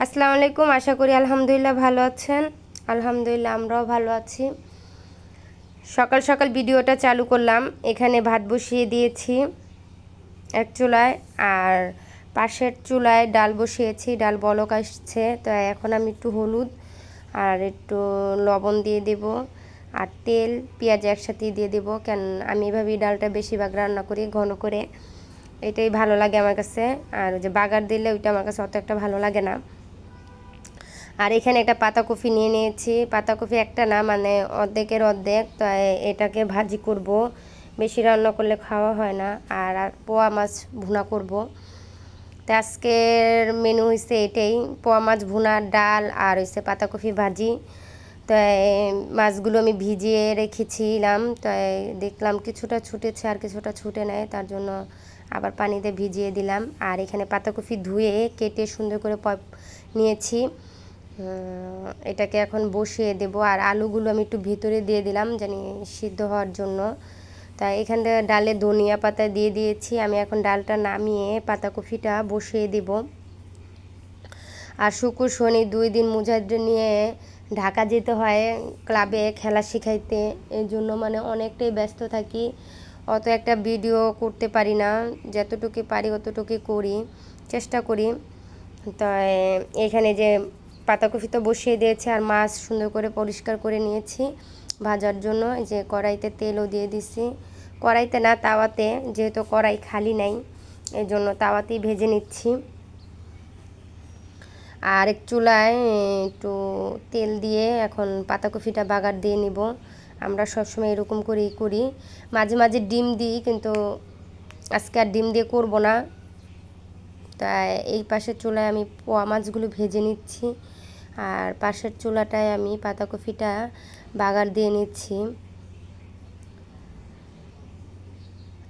আসসালামু আলাইকুম। আশা করি আলহামদুলিল্লাহ ভালো আছেন। আলহামদুলিল্লাহ আমরাও ভালো আছি। সকাল সকাল ভিডিওটা চালু করলাম। এখানে ভাত বসিয়ে দিয়েছি এক চুলায়, আর পাশের চুলায় ডাল বসিয়েছি। ডাল বলক আসছে, তো এখন আমি একটু হলুদ আর একটু লবণ দিয়ে দেব, আর তেল পেঁয়াজ একসাথে দিয়ে দেব। কেন আমি এভাবেই ডালটা বেশিরভাগ রান্না করি, ঘন করে। এটাই ভালো লাগে আমার কাছে। আর ওই যে বাগার দিলে ওইটা আমার কাছে অত একটা ভালো লাগে না। আর এখানে একটা পাতাকপি নিয়ে নিয়েছি। পাতাকপি একটা না, মানে অর্ধেকের অর্ধেক। তো এটাকে ভাজি করব, বেশি রান্না করলে খাওয়া হয় না। আর পোয়া মাছ ভুনা করব। তো আজকের মেনু হয়েছে এটাই, পোয়া মাছ ভুনা, ডাল আর হয়েছে পাতাকপি ভাজি। তো মাছগুলো আমি ভিজিয়ে রেখেছিলাম, তো দেখলাম কিছুটা ছুটেছে আর কিছুটা ছুটে নেয়, তার জন্য আবার পানিতে ভিজিয়ে দিলাম। আর এখানে পাতাকপি ধুয়ে কেটে সুন্দর করে নিয়েছি। এটাকে এখন বসিয়ে দেব। আর আলুগুলো আমি একটু ভিতরে দিয়ে দিলাম জানি সিদ্ধ হওয়ার জন্য। তাই এখান থেকে ডালে ধনিয়া পাতা দিয়ে দিয়েছি। আমি এখন ডালটা নামিয়ে পাতাকপিটা বসিয়ে দেব। আর শুক্র শনি 2 দিন মুজাহিদ নিয়ে ঢাকা যেতে হয় ক্লাবে খেলা শেখাইতে, এই জন্য মানে অনেকটাই ব্যস্ত থাকি। অত একটা ভিডিও করতে পারি না, যতটুকু পারি অতটুকু করি, চেষ্টা করি। তো এখানে যে পাতাকপি তো বসিয়ে দিয়েছি, আর মাছ সুন্দর করে পরিষ্কার করে নিয়েছি ভাজার জন্য। এই যে কড়াইতে তেলও দিয়ে দিছি, কড়াইতে না তাওয়াতে, যেহেতু কড়াই খালি নাই এই জন্য তাওয়াতেই ভেজে নিচ্ছি। আর এক চুলায় একটু তেল দিয়ে এখন পাতাকপিটা বাগার দিয়ে নিব। আমরা সবসময় এরকম করেই করি, মাঝে মাঝে ডিম দিই, কিন্তু আজকে আর ডিম দিয়ে করব না। তাই এই পাশের চুলায় আমি পোয়া মাছগুলো ভেজে নিচ্ছি, আর পাশের চুলাটায় আমি পাতাকপিটা বাগার দিয়ে নিচ্ছি।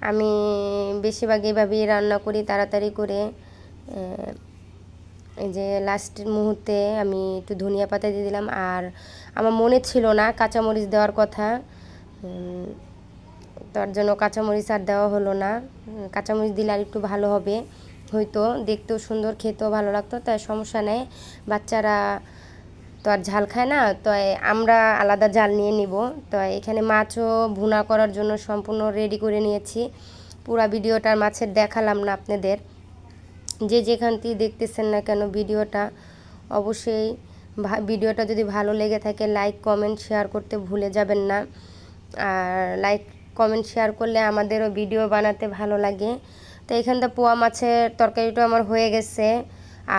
আমি বেশিরভাগ এভাবেই রান্না করি, তাড়াতাড়ি করে। এই যে লাস্টের মুহূর্তে আমি একটু ধনিয়া পাতা দিয়ে দিলাম। আর আমার মনে ছিল না কাঁচামরিচ দেওয়ার কথা, তার জন্য কাঁচামরিচ আর দেওয়া হলো না। কাঁচামরিচ দিলে আর একটু ভালো হবে, হয়তো দেখতেও সুন্দর, খেতেও ভালো লাগতো। তাই সমস্যা নেই, বাচ্চারা তো আর ঝাল খায় না, তো আমরা আলাদা ঝাল নিয়ে নিব। তো এখানে মাছও ভুনা করার জন্য সম্পূর্ণ রেডি করে নিয়েছি। পুরো ভিডিওটার মাছের দেখালাম না আপনাদের, যে যেখান থেকে দেখতেছেন না কেন ভিডিওটা, অবশ্যই ভিডিওটা যদি ভালো লেগে থাকে লাইক কমেন্ট শেয়ার করতে ভুলে যাবেন না। আর লাইক কমেন্ট শেয়ার করলে আমাদেরও ভিডিও বানাতে ভালো লাগে। তো এখান থেকে পোয়া মাছের তরকারিটা আমার হয়ে গেছে।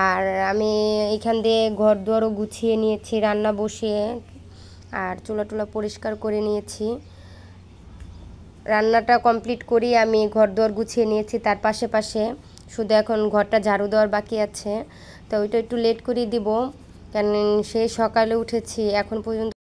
আর আমি এখান দিয়ে ঘর দুয়ারও গুছিয়ে নিয়েছি রান্না বসিয়ে, আর চুলা টুলা পরিষ্কার করে নিয়েছি। রান্নাটা কমপ্লিট করি আমি ঘর দুয়ার গুছিয়ে নিয়েছি, তার পাশে পাশে শুধু এখন ঘরটা ঝাড়ু দেওয়ার বাকি আছে। তো ওইটা একটু লেট করে দিব, কারণ সেই সকালে উঠেছি, এখন পর্যন্ত